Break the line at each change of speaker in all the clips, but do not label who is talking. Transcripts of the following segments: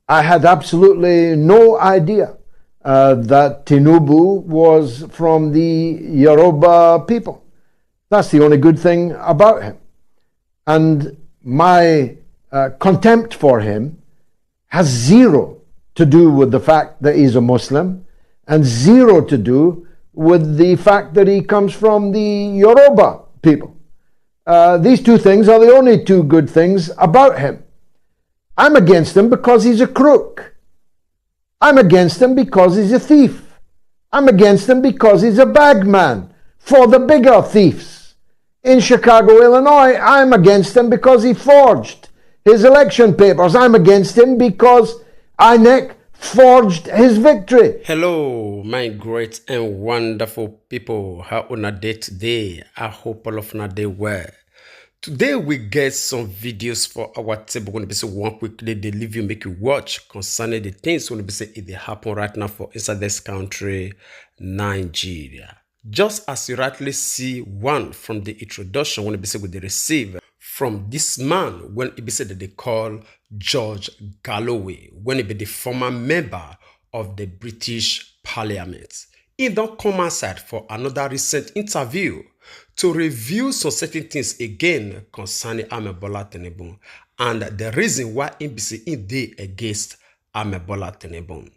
I had absolutely no idea that Tinibu was from the Yoruba people. That's the only good thing about him. And my contempt for him has zero to do with the fact that he's a Muslim and zero to do with the fact that he comes from the Yoruba people. These two things are the only two good things about him. I'm against him because he's a crook. I'm against him because he's a thief. I'm against him because he's a bagman for the bigger thieves. In Chicago, Illinois, I'm against him because he forged his election papers. I'm against him because INEC forged his victory.
Hello, my great and wonderful people. How una day today? I hope all of una day well. Today we get some videos for our table. When we say one quickly, they leave you make you watch concerning the things when we say it they happen right now for inside this country, Nigeria. Just as you rightly see one from the introduction when we say we they receive from this man when it be said that they call George Galloway, when he be the former member of the British Parliament. He don't come outside for another recent interview to review some certain things again concerning Bola Tinibu and the reason why he be say he dey against Bola Tinibu.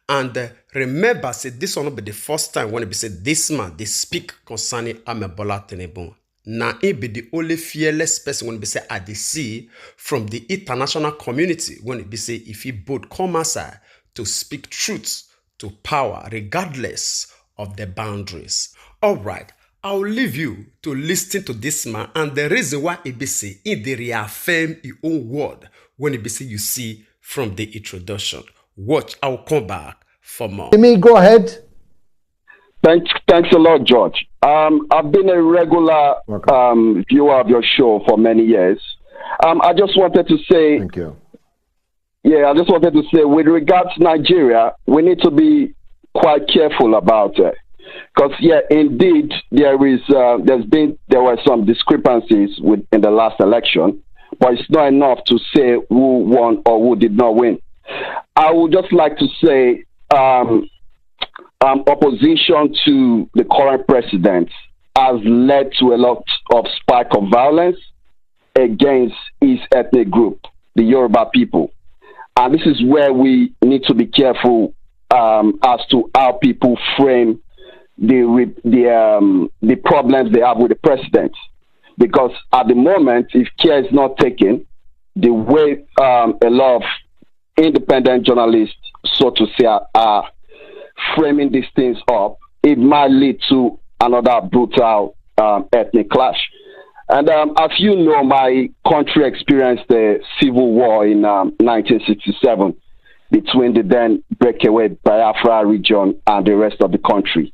And remember, say this will not be the first time when it be said this man they speak concerning Bola Tinibu. Now he be the only fearless person when it be say I dey see from the international community when it be say if he both come outside to speak truth to power regardless of the boundaries. All right, I'll leave you to listen to this man and the reason why he be say he dey reaffirm his own word when it be say you see from the introduction. Watch, I'll come back for more.
Jimmy, go ahead.
Thanks a lot, George. I've been a regular viewer of your show for many years. I just wanted to say,
thank you.
Yeah, I just wanted to say, with regards to Nigeria, we need to be quite careful about it, because yeah, indeed, there were some discrepancies in the last election, but it's not enough to say who won or who did not win. I would just like to say, opposition to the current president has led to a lot of spike of violence against his ethnic group, the Yoruba people. And this is where we need to be careful as to how people frame the problems they have with the president. Because at the moment, if care is not taken, the way a lot of independent journalists, so to say, are framing these things up, it might lead to another brutal ethnic clash. And as you know, my country experienced a civil war in 1967 between the then breakaway Biafra region and the rest of the country.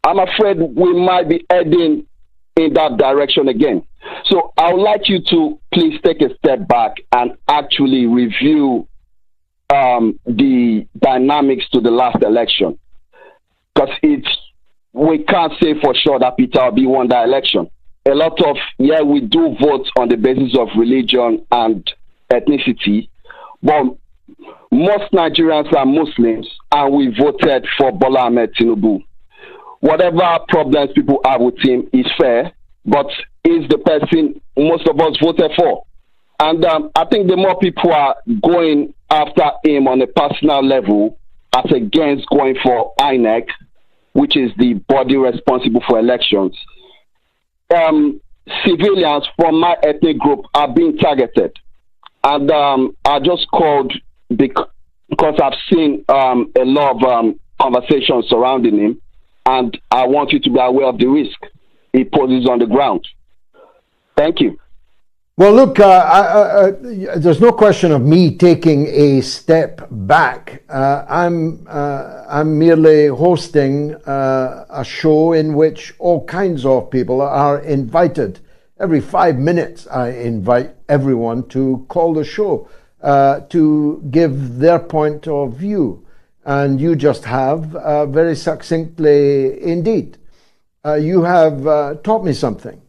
I'm afraid we might be heading in that direction again. So I would like you to please take a step back and actually review the dynamics to the last election, because we can't say for sure that Peter Obi won that election. A lot of, we do vote on the basis of religion and ethnicity, but most Nigerians are Muslims and we voted for Bola Ahmed Tinibu. Whatever problems people have with him is fair, but he's the person most of us voted for. And I think the more people are going after him on a personal level as against going for INEC, which is the body responsible for elections, civilians from my ethnic group are being targeted. And I just called because I've seen a lot of conversations surrounding him, and I want you to be aware of the risk he poses on the ground. Thank you.
Well, look, there's no question of me taking a step back. I'm merely hosting a show in which all kinds of people are invited. Every 5 minutes, I invite everyone to call the show to give their point of view. And you just have, very succinctly indeed, you have taught me something.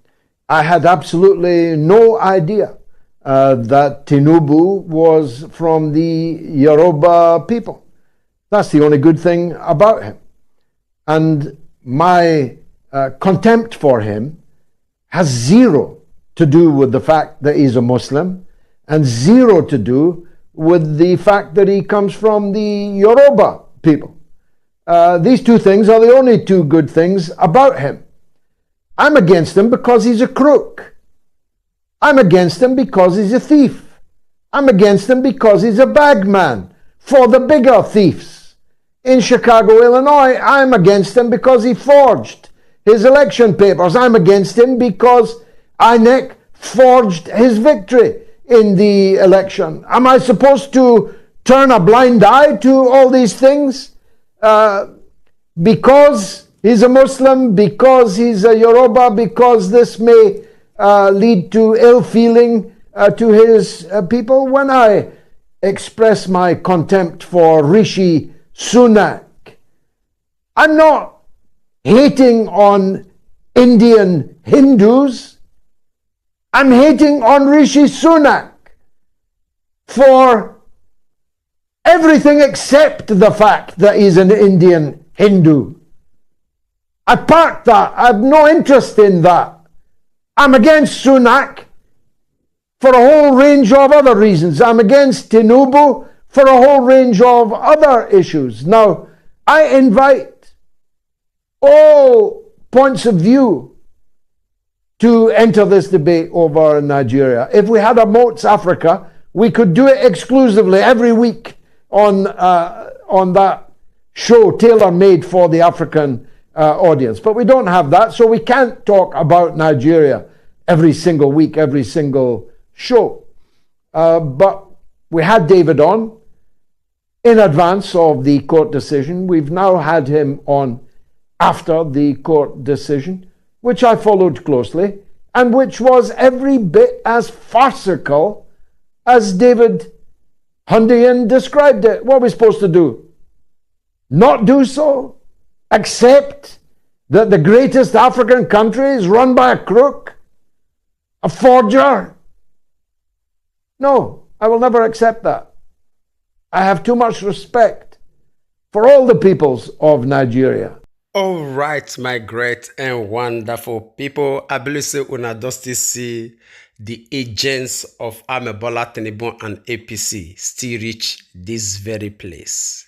I had absolutely no idea that Tinibu was from the Yoruba people. That's the only good thing about him. And my contempt for him has zero to do with the fact that he's a Muslim and zero to do with the fact that he comes from the Yoruba people. These two things are the only two good things about him. I'm against him because he's a crook. I'm against him because he's a thief. I'm against him because he's a bagman for the bigger thieves. In Chicago, Illinois, I'm against him because he forged his election papers. I'm against him because INEC forged his victory in the election. Am I supposed to turn a blind eye to all these things? Because he's a Muslim, because he's a Yoruba, because this may lead to ill feeling to his people? When I express my contempt for Rishi Sunak, I'm not hating on Indian Hindus. I'm hating on Rishi Sunak for everything except the fact that he's an Indian Hindu. I parked that. I have no interest in that. I'm against Sunak for a whole range of other reasons. I'm against Tinibu for a whole range of other issues. Now, I invite all points of view to enter this debate over Nigeria. If we had a Moats Africa, we could do it exclusively every week on that show tailor-made for the African audience. But we don't have that, so we can't talk about Nigeria every single week, every single show. But we had David on in advance of the court decision. We've now had him on after the court decision, which I followed closely, and which was every bit as farcical as David Hundian described it. What are we supposed to do? Not do so? Accept that the greatest African country is run by a crook? A forger? No, I will never accept that. I have too much respect for all the peoples of Nigeria.
All right, my great and wonderful people. I believe say una don still see the agents of Amebola Tinibu and APC still reach this very place.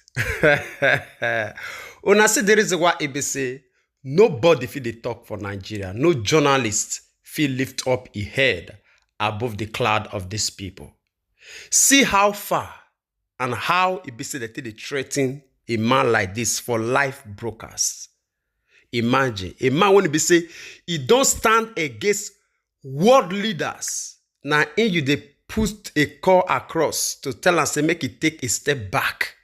Una see the reason why it be say nobody fit dey talk for Nigeria. No journalist fit lift up his head above the cloud of these people. See how far and how it be say that they threaten a man like this for life broadcast. Imagine a man when he be say he don't stand against world leaders. Now in you they put a call across to tell us say make it take a step back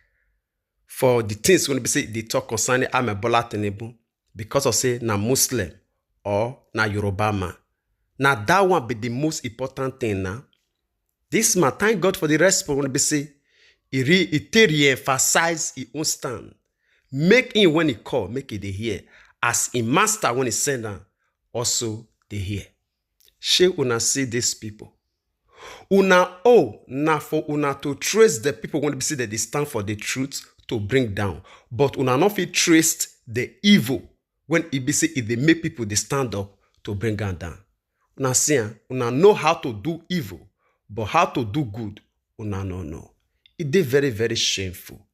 for the things when be say they talk concerning Amebola Tinibu because of say na Muslim or na Yoruba man. Now that one be the most important thing now. This man, thank God for the response when be say he re-emphasize his own stand. Make him when he call, make it they hear. As a master when he send them, also they hear. She una see these people. Una na for una to trace the people when they say that they stand for the truth to bring down. But una not fit trace the evil when it be say if they make people they stand up to bring them down. Una see, una know how to do evil, but how to do good, una no know. It is very, very shameful.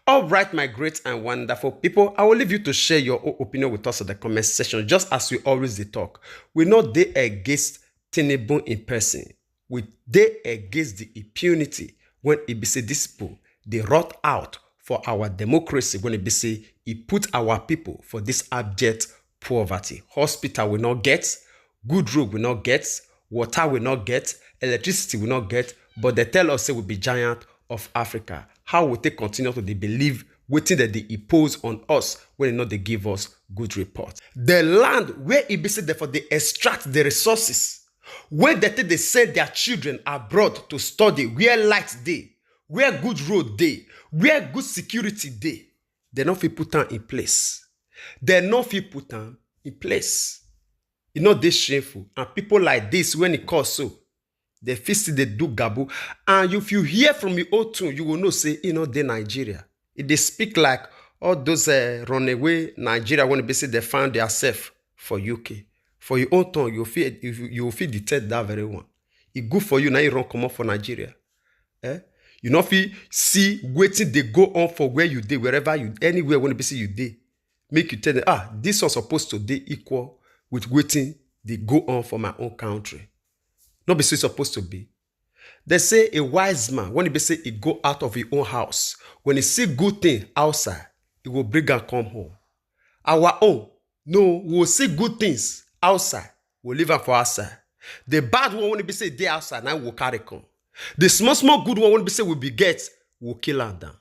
All right, my great and wonderful people, I will leave you to share your own opinion with us in the comment section, just as we always dey talk. We not dey against Tinibu in person. We dey against the impunity when it be say this people, they wrought out for our democracy when it be say he put our people for this abject poverty. Hospital will not get, good road will not get, water will not get, electricity will not get, but they tell us say we be giant of Africa. How will they continue to believe waiting that they impose on us when they give us good reports? The land where it be said therefore they extract the resources, where they send their children abroad to study, where light day, where good road day, where good security day, they not fit put them in place. They not fit put them in place. It's not this shameful. And people like this, when it calls so, They fist they do gabu. And if you hear from your own tune, you will know, say, they Nigeria. If they speak like all those runaway Nigeria when they say they found themselves for UK. For your own tongue, you will feel detect that very one. It's good for you now you run come up for Nigeria. You know, if you see waiting they go on for where you did, wherever you, anywhere when they say you did, make you tell them, this was supposed to be equal with waiting they go on for my own country. Not be so it's supposed to be. They say a wise man, when he say he go out of his own house, when he see good thing outside, he will bring and come home. Our own, no, we will see good things outside, we'll leave them for outside. The bad one, when he say they outside, now we'll carry come. The small good one, when we say we be get, we'll kill them down.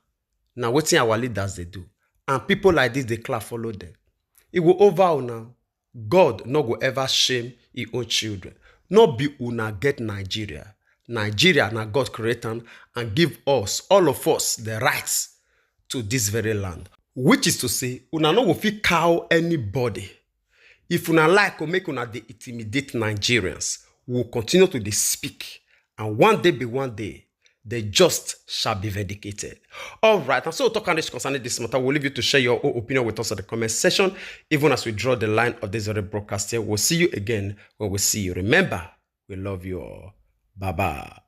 Now, what our leaders they do? And people like this, they clap follow them. It will over now. God no go ever shame his own children. Not be una get Nigeria. Nigeria na God create and give us, all of us, the rights to this very land. Which is to say, una no go fit cow anybody. If una like or make una dey intimidate Nigerians, we will continue to dey speak. And one day, the just shall be vindicated. All right, and so we'll talk on this concerning this matter. We'll leave you to share your own opinion with us at the comment section. Even as we draw the line of this very broadcast here, we'll see you again when we see you. Remember, we love you all. Bye-bye.